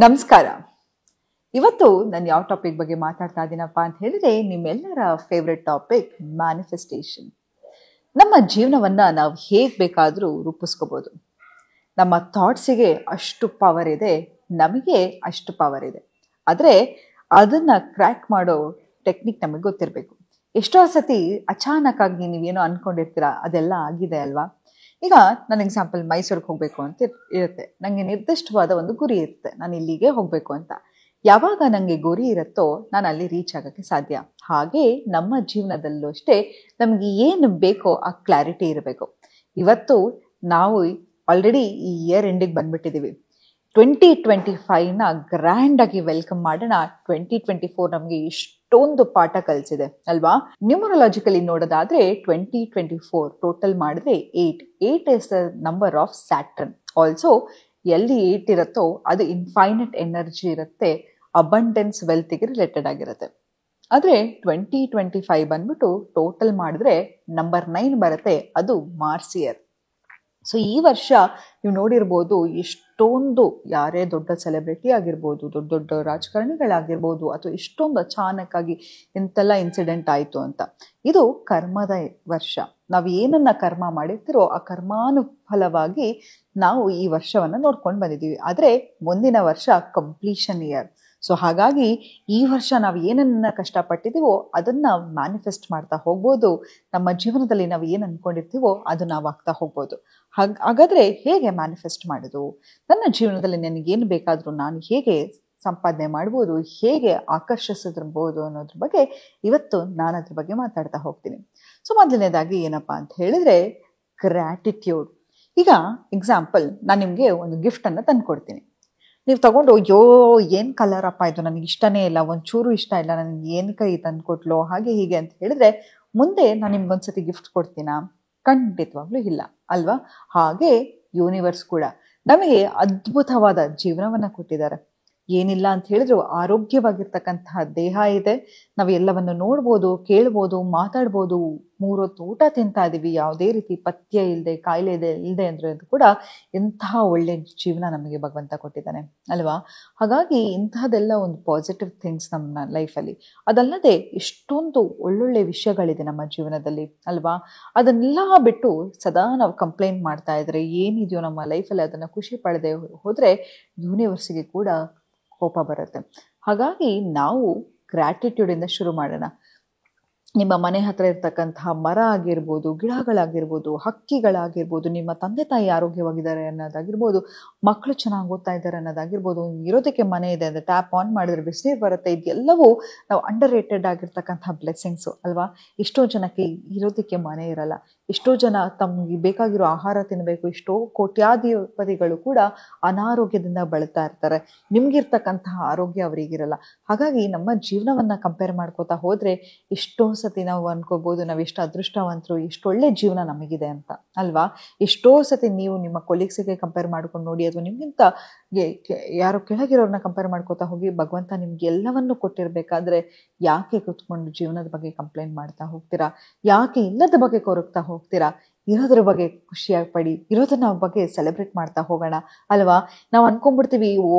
ನಮಸ್ಕಾರ. ಇವತ್ತು ನಾನು ಯಾವ ಟಾಪಿಕ್ ಬಗ್ಗೆ ಮಾತಾಡ್ತಾ ಇದ್ದೀನಪ್ಪ ಅಂತ ಹೇಳಿದ್ರೆ ನಿಮ್ಮೆಲ್ಲರ ಫೇವ್ರೆಟ್ ಟಾಪಿಕ್ ಮ್ಯಾನಿಫೆಸ್ಟೇಷನ್. ನಮ್ಮ ಜೀವನವನ್ನ ನಾವು ಹೇಗೆ ಬೇಕಾದರೂ ರೂಪಿಸ್ಕೋಬಹುದು. ನಮ್ಮ ಥಾಟ್ಸಿಗೆ ಅಷ್ಟು ಪವರ್ ಇದೆ, ನಮಗೆ ಅಷ್ಟು ಪವರ್ ಇದೆ. ಆದರೆ ಅದನ್ನ ಕ್ರ್ಯಾಕ್ ಮಾಡೋ ಟೆಕ್ನಿಕ್ ನಮಗೆ ಗೊತ್ತಿರಬೇಕು. ಎಷ್ಟೋ ಸತಿ ಅಚಾನಕ್ ಆಗಿ ನೀವೇನೋ ಅನ್ಕೊಂಡಿರ್ತೀರಾ, ಅದೆಲ್ಲ ಆಗಿದೆ ಅಲ್ವಾ. ಈಗ ನನ್ನ ಎಕ್ಸಾಂಪಲ್, ಮೈಸೂರಿಗೆ ಹೋಗ್ಬೇಕು ಅಂತ ಇರುತ್ತೆ. ನನಗೆ ನಿರ್ದಿಷ್ಟವಾದ ಒಂದು ಗುರಿ ಇರುತ್ತೆ, ನಾನು ಇಲ್ಲಿಗೆ ಹೋಗ್ಬೇಕು ಅಂತ. ಯಾವಾಗ ನನಗೆ ಗುರಿ ಇರುತ್ತೋ ನಾನು ಅಲ್ಲಿ ರೀಚ್ ಆಗೋಕ್ಕೆ ಸಾಧ್ಯ. ಹಾಗೆ ನಮ್ಮ ಜೀವನದಲ್ಲೂ ಅಷ್ಟೇ, ನಮಗೆ ಏನು ಬೇಕೋ ಆ ಕ್ಲಾರಿಟಿ ಇರಬೇಕು. ಇವತ್ತು ನಾವು ಆಲ್ರೆಡಿ ಈ ಇಯರ್ ಎಂಡಿಗೆ ಬಂದ್ಬಿಟ್ಟಿದ್ದೀವಿ. 2025ನ ಗ್ರ್ಯಾಂಡ್ ಆಗಿ ವೆಲ್ಕಮ್ ಮಾಡೋಣ. 2024 ನಮಗೆ ಇಷ್ಟೊಂದು ಪಾಠ ಕಲಿಸಿದೆ ಅಲ್ವಾ. ನ್ಯೂಮರಾಲಜಿಕಲಿ ನೋಡೋದಾದ್ರೆ 2024 ಟೋಟಲ್ ಮಾಡಿದ್ರೆ 8 is the number of Saturn. Also ಎಲ್ಲಿ 8 ಇರುತ್ತೋ ಅದು ಇನ್ಫೈನೈಟ್ ಎನರ್ಜಿ ಇರುತ್ತೆ, ಅಬಂಡೆನ್ಸ್ ವೆಲ್ತ್ಗೆ ರಿಲೇಟೆಡ್ ಆಗಿರುತ್ತೆ. ಆದರೆ 2025 ಬಂದ್ಬಿಟ್ಟು ಟೋಟಲ್ ಮಾಡಿದ್ರೆ ನಂಬರ್ 9 ಬರುತ್ತೆ, ಅದು ಮಾರ್ಸ್ ಇಯರ್. ಸೊ ಈ ವರ್ಷ ನೀವು ನೋಡಿರ್ಬೋದು, ಎಷ್ಟೊಂದು ಯಾರೇ ದೊಡ್ಡ ಸೆಲೆಬ್ರಿಟಿ ಆಗಿರ್ಬೋದು, ದೊಡ್ಡ ದೊಡ್ಡ ರಾಜಕಾರಣಿಗಳಾಗಿರ್ಬೋದು, ಅಥವಾ ಎಷ್ಟೊಂದು ಅಚಾನಕ್ ಆಗಿ ಎಂತೆಲ್ಲ ಇನ್ಸಿಡೆಂಟ್ ಆಯಿತು ಅಂತ. ಇದು ಕರ್ಮದ ವರ್ಷ. ನಾವು ಏನನ್ನ ಕರ್ಮ ಮಾಡಿರ್ತೀರೋ ಆ ಕರ್ಮಾನುಫಲವಾಗಿ ನಾವು ಈ ವರ್ಷವನ್ನು ನೋಡ್ಕೊಂಡು ಬಂದಿದ್ದೀವಿ. ಆದರೆ ಮುಂದಿನ ವರ್ಷ ಕಂಪ್ಲೀಷನ್ ಇಯರ್. ಸೊ ಹಾಗಾಗಿ ಈ ವರ್ಷ ನಾವು ಏನನ್ನ ಕಷ್ಟಪಟ್ಟಿದ್ದೀವೋ ಅದನ್ನ ಮ್ಯಾನಿಫೆಸ್ಟ್ ಮಾಡ್ತಾ ಹೋಗ್ಬೋದು. ನಮ್ಮ ಜೀವನದಲ್ಲಿ ನಾವು ಏನು ಅನ್ಕೊಂಡಿರ್ತೀವೋ ಅದು ನಾವು ಆಗ್ತಾ ಹೋಗ್ಬೋದು. ಹಾಗಾದ್ರೆ ಹೇಗೆ ಮ್ಯಾನಿಫೆಸ್ಟ್ ಮಾಡೋದು? ನನ್ನ ಜೀವನದಲ್ಲಿ ನನಗೇನು ಬೇಕಾದರೂ ನಾನು ಹೇಗೆ ಸಂಪಾದನೆ ಮಾಡ್ಬೋದು, ಹೇಗೆ ಆಕರ್ಷಿಸಿರ್ಬೋದು ಅನ್ನೋದ್ರ ಬಗ್ಗೆ ಇವತ್ತು ನಾನು ಅದ್ರ ಬಗ್ಗೆ ಮಾತಾಡ್ತಾ ಹೋಗ್ತೀನಿ. ಸೊ ಮೊದಲನೇದಾಗಿ ಏನಪ್ಪಾ ಅಂತ ಹೇಳಿದ್ರೆ ಗ್ರ್ಯಾಟಿಟ್ಯೂಡ್. ಈಗ ಎಕ್ಸಾಂಪಲ್, ನಾನು ನಿಮಗೆ ಒಂದು ಗಿಫ್ಟನ್ನು ತಂದುಕೊಡ್ತೀನಿ. ನೀವು ತಗೊಂಡು ಅಯ್ಯೋ ಏನು ಕಲರ್ ಅಪ್ಪ ಇದು, ನನಗೆ ಇಷ್ಟನೇ ಇಲ್ಲ, ಒಂಚೂರು ಇಷ್ಟ ಇಲ್ಲ, ನನಗೆ ಏನು ಕೈ ತಂದುಕೊಟ್ಲು ಹಾಗೆ ಹೀಗೆ ಅಂತ ಹೇಳಿದ್ರೆ ಮುಂದೆ ನಾನು ನಿಮ್ಗೊಂದ್ಸತಿ ಗಿಫ್ಟ್ ಕೊಡ್ತೀನಾ? ಖಂಡಿತವಾಗ್ಲೂ ಇಲ್ಲ ಅಲ್ವಾ. ಹಾಗೆ ಯೂನಿವರ್ಸ್ ಕೂಡ ನಮಗೆ ಅದ್ಭುತವಾದ ಜೀವನವನ್ನ ಕೊಟ್ಟಿದ್ದಾರೆ. ಏನಿಲ್ಲ ಅಂತ ಹೇಳಿದ್ರು ಆರೋಗ್ಯವಾಗಿರ್ತಕ್ಕಂತಹ ದೇಹ ಇದೆ. ನಾವು ಎಲ್ಲವನ್ನು ನೋಡ್ಬೋದು, ಕೇಳ್ಬೋದು, ಮಾತಾಡ್ಬೋದು. 3 ಹೊತ್ತು ಊಟ ತಿಂತಾ ಇದೀವಿ, ಯಾವುದೇ ರೀತಿ ಪಥ್ಯ ಇಲ್ಲದೆ, ಕಾಯಿಲೆ ಇಲ್ಲದೆ ಅಂದ್ರೆ ಕೂಡ ಎಂತಹ ಒಳ್ಳೆ ಜೀವನ ನಮಗೆ ಭಗವಂತ ಕೊಟ್ಟಿದ್ದಾನೆ ಅಲ್ವಾ. ಹಾಗಾಗಿ ಇಂತಹದೆಲ್ಲ ಒಂದು ಪಾಸಿಟಿವ್ ಥಿಂಗ್ಸ್ ನಮ್ಮ ಲೈಫಲ್ಲಿ. ಅದಲ್ಲದೆ ಎಷ್ಟೊಂದು ಒಳ್ಳೊಳ್ಳೆ ವಿಷಯಗಳಿದೆ ನಮ್ಮ ಜೀವನದಲ್ಲಿ ಅಲ್ವಾ. ಅದನ್ನೆಲ್ಲ ಬಿಟ್ಟು ಸದಾ ನಾವು ಕಂಪ್ಲೇಂಟ್ ಮಾಡ್ತಾ ಇದ್ರೆ, ಏನಿದೆಯೋ ನಮ್ಮ ಲೈಫಲ್ಲಿ ಅದನ್ನ ಖುಷಿ ಪಡದೆ ಹೋದ್ರೆ ಯೂನಿವರ್ಸಿಗೆ ಕೂಡ ಕೋಪ ಬರುತ್ತೆ. ಹಾಗಾಗಿ ನಾವು ಗ್ರ್ಯಾಟಿಟ್ಯೂಡ್ ಇಂದ ಶುರು ಮಾಡೋಣ. ನಿಮ್ಮ ಮನೆ ಹತ್ರ ಇರ್ತಕ್ಕಂತಹ ಮರ ಆಗಿರ್ಬೋದು, ಗಿಡಗಳಾಗಿರ್ಬೋದು, ಹಕ್ಕಿಗಳಾಗಿರ್ಬೋದು, ನಿಮ್ಮ ತಂದೆ ತಾಯಿ ಆರೋಗ್ಯವಾಗಿದ್ದಾರೆ ಅನ್ನೋದಾಗಿರ್ಬೋದು, ಮಕ್ಕಳು ಚೆನ್ನಾಗಿ ಓದ್ತಾ ಇದ್ದಾರೆ ಅನ್ನೋದಾಗಿರ್ಬೋದು, ಇರೋದಕ್ಕೆ ಮನೆ ಇದೆ ಅಂದರೆ ಟ್ಯಾಪ್ ಆನ್ ಮಾಡಿದ್ರೆ ಬಿಸಿನೀರು ಬರುತ್ತೆ. ಇದೆಲ್ಲವೂ ನಾವು ಅಂಡರ್ ರೇಟೆಡ್ ಆಗಿರ್ತಕ್ಕಂತಹ ಬ್ಲೆಸ್ಸಿಂಗ್ಸು ಅಲ್ವಾ. ಎಷ್ಟೋ ಜನಕ್ಕೆ ಇರೋದಕ್ಕೆ ಮನೆ ಇರಲ್ಲ, ಎಷ್ಟೋ ಜನ ತಮಗೆ ಬೇಕಾಗಿರೋ ಆಹಾರ ತಿನ್ನಬೇಕು, ಎಷ್ಟೋ ಕೋಟ್ಯಾಧಿಪತಿಗಳು ಕೂಡ ಅನಾರೋಗ್ಯದಿಂದ ಬಳಲ್ತಾ ಇರ್ತಾರೆ. ನಿಮ್ಗಿರ್ತಕ್ಕಂತಹ ಆರೋಗ್ಯ ಅವರಿಗಿರಲ್ಲ. ಹಾಗಾಗಿ ನಮ್ಮ ಜೀವನವನ್ನ ಕಂಪೇರ್ ಮಾಡ್ಕೋತಾ ಹೋದ್ರೆ ಎಷ್ಟೋ ಸತಿ ನಾವು ಅನ್ಕೋಬಹುದು ನಾವು ಎಷ್ಟು ಅದೃಷ್ಟವಂತರು, ಎಷ್ಟೊಳ್ಳೆ ಜೀವನ ನಮಗಿದೆ ಅಂತ ಅಲ್ವಾ. ಎಷ್ಟೋ ಸತಿ ನೀವು ನಿಮ್ಮ ಕೊಲೀಗ್ಸಿಗೆ ಕಂಪೇರ್ ಮಾಡ್ಕೊಂಡು ನೋಡಿ, ಅಥವಾ ನಿಮ್ಗಿಂತ ಯಾರೋ ಕೆಳಗಿರೋರ್ನ ಕಂಪೇರ್ ಮಾಡ್ಕೋತಾ ಹೋಗಿ, ಭಗವಂತ ನಿಮ್ಗೆ ಎಲ್ಲವನ್ನು ಕೊಟ್ಟಿರ್ಬೇಕಾದ್ರೆ ಯಾಕೆ ಕೂತ್ಕೊಂಡು ಜೀವನದ ಬಗ್ಗೆ ಕಂಪ್ಲೇಂಟ್ ಮಾಡ್ತಾ ಹೋಗ್ತೀರಾ? ಯಾಕೆ ಇಲ್ಲದ ಬಗ್ಗೆ ಕೊರಗ್ತಾ ಹೋಗ್ತೀರಾ? ಇರೋದ್ರ ಬಗ್ಗೆ ಖುಷಿಯಾಗಿ ಪಡಿ, ಇರೋದನ್ನ ಬಗ್ಗೆ ಸೆಲೆಬ್ರೇಟ್ ಮಾಡ್ತಾ ಹೋಗೋಣ ಅಲ್ವಾ. ನಾವು ಅನ್ಕೊಂಡ್ಬಿಡ್ತೀವಿ,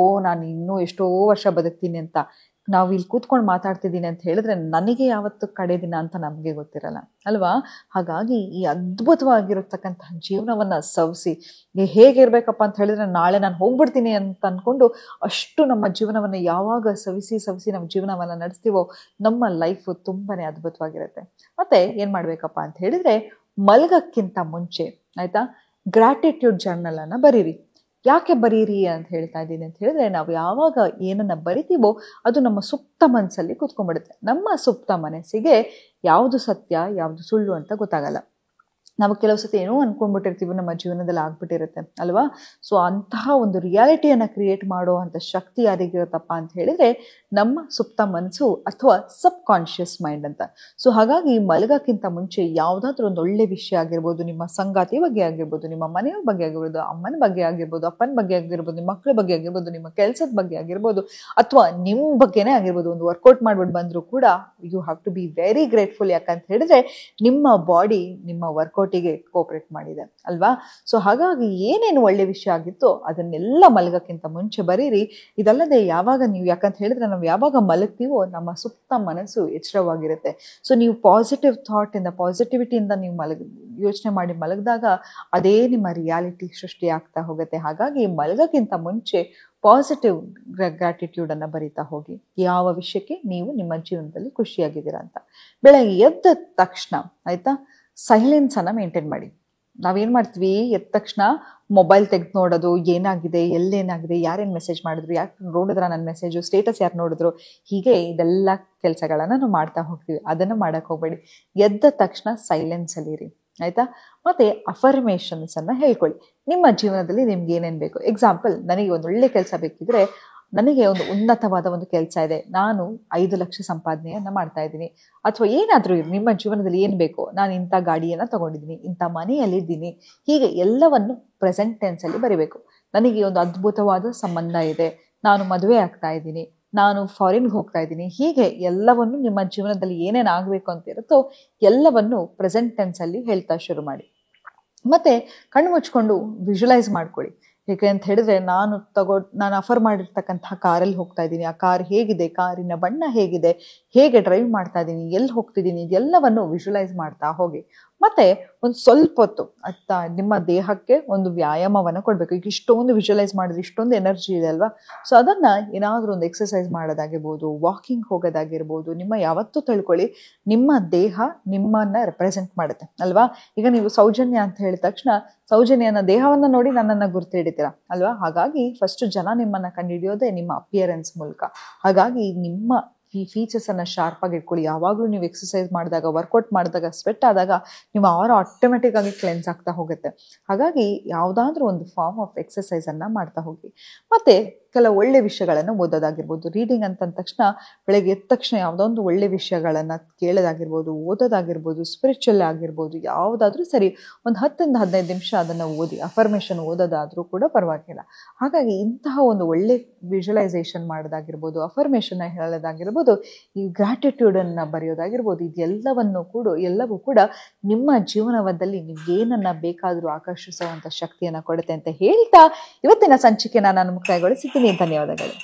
ನಾನು ಇನ್ನೂ ಎಷ್ಟೋ ವರ್ಷ ಬದುಕ್ತೀನಿ ಅಂತ. ನಾವು ಇಲ್ಲಿ ಕೂತ್ಕೊಂಡು ಮಾತಾಡ್ತಿದ್ದೀನಿ ಅಂತ ಹೇಳಿದ್ರೆ ನನಗೆ ಯಾವತ್ತು ಕಡೆ ದಿನ ಅಂತ ನಮಗೆ ಗೊತ್ತಿರಲ್ಲ ಅಲ್ವಾ. ಹಾಗಾಗಿ ಈ ಅದ್ಭುತವಾಗಿರತಕ್ಕಂತಹ ಜೀವನವನ್ನ ಸವಿಸಿ, ಹೇಗಿರ್ಬೇಕಪ್ಪ ಅಂತ ಹೇಳಿದ್ರೆ ನಾಳೆ ನಾನು ಹೋಗ್ಬಿಡ್ತೀನಿ ಅಂತ ಅನ್ಕೊಂಡು ಅಷ್ಟು ನಮ್ಮ ಜೀವನವನ್ನ ಯಾವಾಗ ಸವಿಸಿ ನಮ್ಮ ಜೀವನವನ್ನ ನಡೆಸ್ತೀವೋ ನಮ್ಮ ಲೈಫ್ ತುಂಬಾನೇ ಅದ್ಭುತವಾಗಿರುತ್ತೆ. ಮತ್ತೆ ಏನ್ ಮಾಡ್ಬೇಕಪ್ಪ ಅಂತ ಹೇಳಿದ್ರೆ, ಮಲಗಕ್ಕಿಂತ ಮುಂಚೆ ಆಯ್ತಾ, ಗ್ರ್ಯಾಟಿಟ್ಯೂಡ್ ಜರ್ನಲ್ ಅನ್ನ ಬರೀರಿ. ಯಾಕೆ ಬರೀರಿ ಅಂತ ಹೇಳ್ತಾ ಇದ್ದೀನಿ ಅಂತ ಹೇಳಿದ್ರೆ, ನಾವು ಯಾವಾಗ ಏನನ್ನ ಬರಿತೀವೋ ಅದು ನಮ್ಮ ಸುಪ್ತ ಮನಸ್ಸಲ್ಲಿ ಕೂತ್ಕೊಂಡ್ಬಿಡುತ್ತೆ. ನಮ್ಮ ಸುಪ್ತ ಮನಸ್ಸಿಗೆ ಯಾವುದು ಸತ್ಯ ಯಾವುದು ಸುಳ್ಳು ಅಂತ ಗೊತ್ತಾಗಲ್ಲ. ನಾವು ಕೆಲವು ಸತಿ ಏನೋ ಅನ್ಕೊಂಡ್ಬಿಟ್ಟಿರ್ತೀವಿ, ನಮ್ಮ ಜೀವನದಲ್ಲಿ ಆಗ್ಬಿಟ್ಟಿರುತ್ತೆ ಅಲ್ವಾ. ಸೊ ಅಂತಹ ಒಂದು ರಿಯಾಲಿಟಿಯನ್ನ ಕ್ರಿಯೇಟ್ ಮಾಡೋ ಅಂತ ಶಕ್ತಿ ಯಾರಿಗಿರುತ್ತಪ್ಪ ಅಂತ ಹೇಳಿದ್ರೆ ನಮ್ಮ ಸುಪ್ತ ಮನಸ್ಸು ಅಥವಾ ಸಬ್ ಕಾನ್ಶಿಯಸ್ ಮೈಂಡ್ ಅಂತ. ಸೊ ಹಾಗಾಗಿ ಮಲಗಕ್ಕಿಂತ ಮುಂಚೆ ಯಾವುದಾದ್ರೂ ಒಂದು ಒಳ್ಳೆ ವಿಷಯ ಆಗಿರ್ಬೋದು, ನಿಮ್ಮ ಸಂಗಾತಿ ಬಗ್ಗೆ ಆಗಿರ್ಬೋದು, ನಿಮ್ಮ ಮನೆಯ ಬಗ್ಗೆ ಆಗಿರ್ಬೋದು, ಅಮ್ಮನ ಬಗ್ಗೆ ಆಗಿರ್ಬೋದು, ಅಪ್ಪನ ಬಗ್ಗೆ ಆಗಿರ್ಬೋದು, ನಿಮ್ಮ ಮಕ್ಕಳ ಬಗ್ಗೆ ಆಗಿರ್ಬೋದು, ನಿಮ್ಮ ಕೆಲಸದ ಬಗ್ಗೆ ಆಗಿರ್ಬೋದು, ಅಥವಾ ನಿಮ್ಮ ಬಗ್ಗೆನೇ ಆಗಿರ್ಬೋದು, ಒಂದು ವರ್ಕೌಟ್ ಮಾಡ್ಬಿಟ್ಟು ಬಂದ್ರು ಕೂಡ you have to be very grateful. ಯಾಕಂತ ಹೇಳಿದ್ರೆ ನಿಮ್ಮ ಬಾಡಿ ನಿಮ್ಮ ವರ್ಕೌಟ್ ಒಟ್ಟಿಗೆ ಕೋಆಪರೇಟ್ ಮಾಡಿದೆ ಅಲ್ವಾ. ಸೊ ಹಾಗಾಗಿ ಏನೇನು ಒಳ್ಳೆ ವಿಷಯ ಆಗಿತ್ತೋ ಅದನ್ನೆಲ್ಲ ಮಲಗಕ್ಕಿಂತ ಮುಂಚೆ ಬರೀರಿ. ಇದಲ್ಲದೆ ಯಾವಾಗ ನೀವು, ಯಾಕಂತ ಹೇಳಿದ್ರೆ ನಾವು ಯಾವಾಗ ಮಲಗ್ತೀವೋ ನಮ್ಮ ಸುತ್ತ ಮನಸ್ಸು ಎಚ್ಚರವಾಗಿರುತ್ತೆ. ಸೊ ನೀವು ಪಾಸಿಟಿವ್ ಥಾಟಿಂದ, ಪಾಸಿಟಿವಿಟಿಯಿಂದ ನೀವು ಯೋಚನೆ ಮಾಡಿ ಮಲಗಿದಾಗ ಅದೇ ನಿಮ್ಮ ರಿಯಾಲಿಟಿ ಸೃಷ್ಟಿ ಆಗ್ತಾ ಹೋಗುತ್ತೆ. ಹಾಗಾಗಿ ಮಲಗಕ್ಕಿಂತ ಮುಂಚೆ ಪಾಸಿಟಿವ್ ಗ್ರಾಟಿಟ್ಯೂಡ್ ಅನ್ನ ಬರೀತಾ ಹೋಗಿ, ಯಾವ ವಿಷಯಕ್ಕೆ ನೀವು ನಿಮ್ಮ ಜೀವನದಲ್ಲಿ ಖುಷಿಯಾಗಿದ್ದೀರಾ ಅಂತ. ಬೆಳಗ್ಗೆ ಎದ್ದ ತಕ್ಷಣ ಆಯ್ತಾ, ಸೈಲೆನ್ಸ್ ಅನ್ನ ಮೇಂಟೈನ್ ಮಾಡಿ. ನಾವೇನ್ ಮಾಡ್ತೀವಿ, ಎದ್ದ ತಕ್ಷಣ ಮೊಬೈಲ್ ತೆಗೆದು ನೋಡೋದು, ಏನಾಗಿದೆ, ಎಲ್ಲೇನಾಗಿದೆ, ಯಾರೇನು ಮೆಸೇಜ್ ಮಾಡಿದ್ರು, ಯಾಕೆ ನೋಡಿದ್ರ ನನ್ನ ಮೆಸೇಜು, ಸ್ಟೇಟಸ್ ಯಾರು ನೋಡಿದ್ರು, ಹೀಗೆ ಇದೆಲ್ಲ ಕೆಲಸಗಳನ್ನ ನಾವು ಮಾಡ್ತಾ ಹೋಗ್ತೀವಿ. ಅದನ್ನು ಮಾಡಕ್ ಹೋಗ್ಬೇಡಿ. ಎದ್ದ ತಕ್ಷಣ ಸೈಲೆನ್ಸ್ ಅಲ್ಲಿ ಇರಿ ಆಯ್ತಾ. ಮತ್ತೆ ಅಫರ್ಮೇಷನ್ಸ್ ಅನ್ನ ಹೇಳ್ಕೊಳ್ಳಿ. ನಿಮ್ಮ ಜೀವನದಲ್ಲಿ ನಿಮ್ಗೆ ಏನೇನ್ ಬೇಕು. ಎಕ್ಸಾಂಪಲ್, ನನಗೆ ಒಂದು ಒಳ್ಳೆ ಕೆಲಸ ಬೇಕಿದ್ರೆ, ನನಗೆ ಒಂದು ಉನ್ನತವಾದ ಒಂದು ಕೆಲಸ ಇದೆ, ನಾನು 5 ಲಕ್ಷ ಸಂಪಾದನೆಯನ್ನ ಮಾಡ್ತಾ ಇದ್ದೀನಿ, ಅಥವಾ ಏನಾದ್ರೂ ನಿಮ್ಮ ಜೀವನದಲ್ಲಿ ಏನ್ ಬೇಕು, ನಾನು ಇಂಥ ಗಾಡಿಯನ್ನ ತಗೊಂಡಿದ್ದೀನಿ, ಇಂಥ ಮನೆಯಲ್ಲಿದ್ದೀನಿ, ಹೀಗೆ ಎಲ್ಲವನ್ನು ಪ್ರೆಸೆಂಟ್ ಟೆನ್ಸ್ ಅಲ್ಲಿ ಬರಿಬೇಕು. ನನಗೆ ಒಂದು ಅದ್ಭುತವಾದ ಸಂಬಂಧ ಇದೆ, ನಾನು ಮದುವೆ ಆಗ್ತಾ ಇದ್ದೀನಿ, ನಾನು ಫಾರಿನ್ಗೆ ಹೋಗ್ತಾ ಇದ್ದೀನಿ, ಹೀಗೆ ಎಲ್ಲವನ್ನು ನಿಮ್ಮ ಜೀವನದಲ್ಲಿ ಏನೇನು ಆಗಬೇಕು ಅಂತ ಇರುತ್ತೋ ಎಲ್ಲವನ್ನು ಪ್ರೆಸೆಂಟ್ ಟೆನ್ಸ್ ಅಲ್ಲಿ ಹೇಳ್ತಾ ಶುರು ಮಾಡಿ. ಮತ್ತೆ ಕಣ್ಣು ಮುಚ್ಕೊಂಡು ವಿಜುವಲೈಸ್ ಮಾಡ್ಕೊಳ್ಳಿ. ಹೇಗೆ ಅಂತ ಹೇಳಿದ್ರೆ, ನಾನು ಆಫರ್ ಮಾಡಿರ್ತಕ್ಕಂತಹ ಕಾರಲ್ಲಿ ಹೋಗ್ತಾ ಇದ್ದೀನಿ, ಆ ಕಾರ್ ಹೇಗಿದೆ, ಕಾರಿನ ಬಣ್ಣ ಹೇಗಿದೆ, ಹೇಗೆ ಡ್ರೈವ್ ಮಾಡ್ತಾ ಇದ್ದೀನಿ, ಎಲ್ಲಿ ಹೋಗ್ತಿದ್ದೀನಿ, ಇದೆಲ್ಲವನ್ನು ವಿಜುವಲೈಸ್ ಮಾಡ್ತಾ ಹೋಗಿ. ಮತ್ತೆ ಒಂದು ಸ್ವಲ್ಪ ಹೊತ್ತು ನಿಮ್ಮ ದೇಹಕ್ಕೆ ಒಂದು ವ್ಯಾಯಾಮವನ್ನು ಕೊಡ್ಬೇಕು. ಈಗ ಇಷ್ಟೊಂದು ವಿಜುವಲೈಸ್ ಮಾಡಿದ್ರೆ ಇಷ್ಟೊಂದು ಎನರ್ಜಿ ಇದೆ ಅಲ್ವಾ. ಸೊ ಅದನ್ನ ಏನಾದ್ರೂ ಒಂದು ಎಕ್ಸರ್ಸೈಸ್ ಮಾಡೋದಾಗಿರ್ಬೋದು, ವಾಕಿಂಗ್ ಹೋಗೋದಾಗಿರ್ಬೋದು, ನಿಮ್ಮ ಯಾವತ್ತೂ ತಿಳ್ಕೊಳ್ಳಿ, ನಿಮ್ಮ ದೇಹ ನಿಮ್ಮನ್ನ ರೆಪ್ರೆಸೆಂಟ್ ಮಾಡುತ್ತೆ ಅಲ್ವಾ. ಈಗ ನೀವು ಸೌಜನ್ಯ ಅಂತ ಹೇಳಿದ ತಕ್ಷಣ ಸೌಜನ್ಯನ ದೇಹವನ್ನ ನೋಡಿ ನನ್ನನ್ನ ಗುರ್ತು ಹಿಡಿತೀರಾ ಅಲ್ವಾ. ಹಾಗಾಗಿ ಫಸ್ಟ್ ಜನ ನಿಮ್ಮನ್ನ ಕಂಡುಹಿಡಿಯೋದೇ ನಿಮ್ಮ ಅಪಿಯರೆನ್ಸ್ ಮೂಲಕ. ಹಾಗಾಗಿ ನಿಮ್ಮ ಫೀಚರ್ಸ್ ಅನ್ನ ಶಾರ್ಪ್ ಆಗಿ ಇಟ್ಕೊಳ್ಳಿ. ಯಾವಾಗ್ಲೂ ನೀವು ಎಕ್ಸರ್ಸೈಸ್ ಮಾಡಿದಾಗ, ವರ್ಕೌಟ್ ಮಾಡಿದಾಗ, ಸ್ವೆಟ್ ಆದಾಗ ನಿಮ್ಮ ಆರ ಆಟೋಮೆಟಿಕ್ ಆಗಿ ಕ್ಲೆನ್ಸ್ ಆಗ್ತಾ ಹೋಗುತ್ತೆ. ಹಾಗಾಗಿ ಯಾವ್ದಾದ್ರೂ ಒಂದು ಫಾರ್ಮ್ ಆಫ್ ಎಕ್ಸರ್ಸೈಸ್ ಅನ್ನ ಮಾಡ್ತಾ ಹೋಗಿ. ಮತ್ತೆ ಕೆಲವು ಒಳ್ಳೆ ವಿಷಯಗಳನ್ನು ಓದೋದಾಗಿರ್ಬೋದು. ರೀಡಿಂಗ್ ಅಂತ ತಕ್ಷಣ ಬೆಳಗ್ಗೆ ಎದ್ದ ತಕ್ಷಣ ಯಾವುದೋ ಒಂದು ಒಳ್ಳೆ ವಿಷಯಗಳನ್ನ ಕೇಳೋದಾಗಿರ್ಬೋದು, ಓದೋದಾಗಿರ್ಬೋದು, ಸ್ಪಿರಿಚುವಲ್ ಆಗಿರ್ಬೋದು, ಯಾವುದಾದ್ರೂ ಸರಿ ಒಂದು 10-15 ನಿಮಿಷ ಅದನ್ನ ಓದಿ, ಅಫರ್ಮೇಷನ್ ಓದೋದಾದ್ರೂ ಕೂಡ ಪರವಾಗಿಲ್ಲ. ಹಾಗಾಗಿ ಇಂತಹ ಒಂದು ಒಳ್ಳೆ ವಿಜುವಲೈಸೇಷನ್ ಮಾಡೋದಾಗಿರ್ಬೋದು, ಅಫರ್ಮೇಷನ್ ಹೇಳೋದಾಗಿರ್ಬೋದು, ಈ ಗ್ರಾಟಿಟ್ಯೂಡ್ ಅನ್ನ ಬರೆಯೋದಾಗಿರ್ಬೋದು, ಎಲ್ಲವೂ ಕೂಡ ನಿಮ್ಮ ಜೀವನದಲ್ಲಿ ನಿಮ್ಗೆ ಏನನ್ನ ಬೇಕಾದ್ರೂ ಆಕರ್ಷಿಸುವಂತ ಶಕ್ತಿಯನ್ನ ಕೊಡುತ್ತೆ ಅಂತ ಹೇಳ್ತಾ ಇವತ್ತಿನ ಸಂಚಿಕೆನ ನಾನು ಮುಕ್ತಾಯಗೊಳಿಸಿದ್ದೀನಿ. ಧನ್ಯವಾದಗಳು.